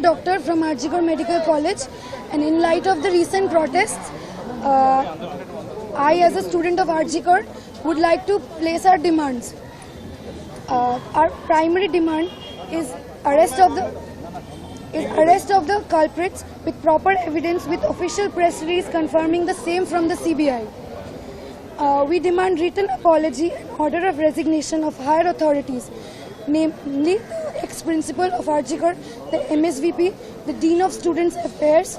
doctor from RG Kar Medical College, and in light of the recent protests, I as a student of RG Kar would like to place our demands. Our primary demand is arrest of the culprits with proper evidence, with official press release confirming the same from the CBI. We demand written apology and order of resignation of higher authorities, namely the ex-principal of RG Kar, the MSVP, the Dean of Students Affairs,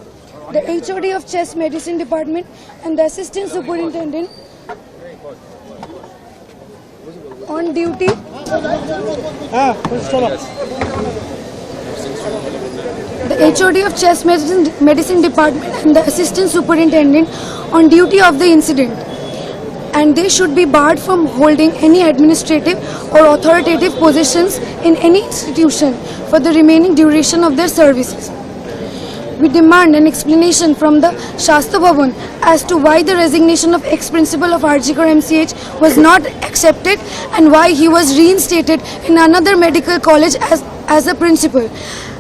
the HOD of Chest Medicine Department, and the Assistant Superintendent on duty. The HOD of Chest Medicine Department and the Assistant Superintendent on duty of the incident, and they should be barred from holding any administrative or authoritative positions in any institution for the remaining duration of their services. We demand an explanation from the Shastra Bhavan as to why the resignation of ex-principal of RG Kar MCH was not accepted and why he was reinstated in another medical college as a principal.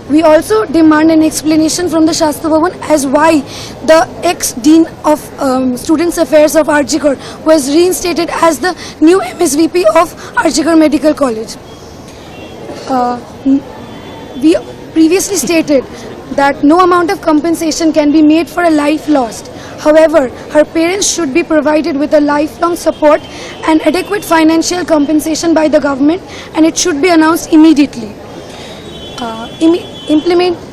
We also demand an explanation from the Shastra Bhavan as why the ex-dean of Students Affairs of RG Kar was reinstated as the new MSVP of RG Kar Medical College. We previously stated that no amount of compensation can be made for a life lost. However, her parents should be provided with a lifelong support and adequate financial compensation by the government, and it should be announced immediately.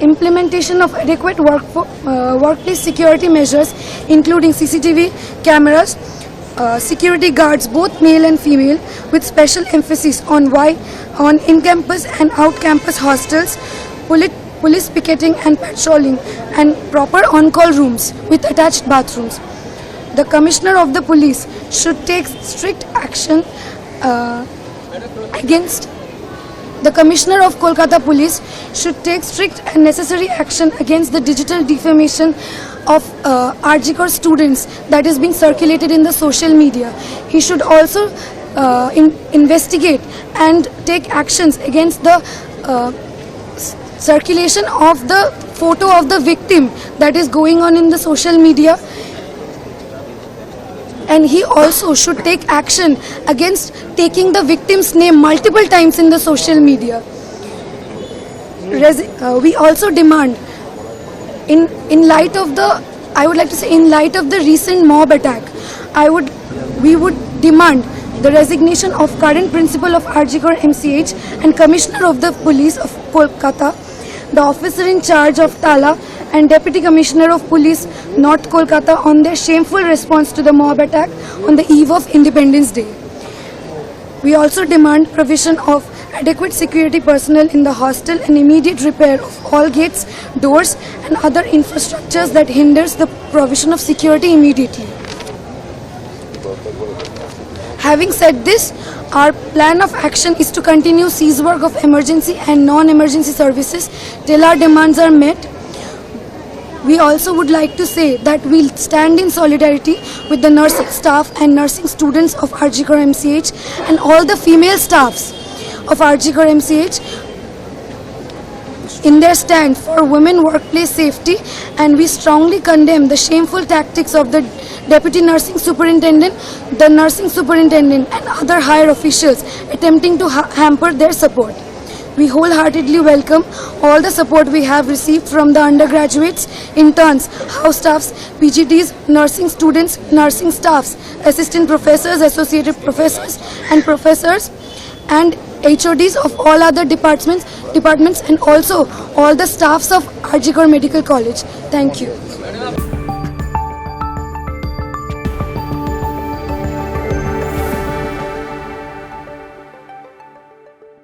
Implementation of adequate workplace security measures, including CCTV cameras, security guards, both male and female, with special emphasis on in-campus and out-campus hostels, police picketing and patrolling, and proper on-call rooms with attached bathrooms. The Commissioner of the Police should take strict action against the Commissioner of Kolkata Police should take strict and necessary action against the digital defamation of RG Kar students that is being circulated in the social media. He should also investigate and take actions against the circulation of the photo of the victim that is going on in the social media, and he also should take action against taking the victim's name multiple times in the social media. We also demand, in light of the recent mob attack, we would demand the resignation of current principal of RG Kar MCH and Commissioner of the Police of Kolkata, the officer in charge of Tala, and Deputy Commissioner of Police North Kolkata on their shameful response to the mob attack on the eve of Independence Day. We also demand provision of adequate security personnel in the hostel and immediate repair of all gates, doors, and other infrastructures that hinders the provision of security immediately. Having said this, our plan of action is to continue cease work of emergency and non-emergency services till our demands are met. We also would like to say that we'll stand in solidarity with the nursing staff and nursing students of RG Kar MCH and all the female staffs of RG Kar MCH in their stand for women workplace safety, and we strongly condemn the shameful tactics of the Deputy Nursing Superintendent, the Nursing Superintendent, and other higher officials attempting to hamper their support. We wholeheartedly welcome all the support we have received from the undergraduates, interns, house staffs, PGTs, nursing students, nursing staffs, assistant professors, associated professors, and professors, and HODs of all other departments, and also all the staffs of RG Kar Medical College. Thank you.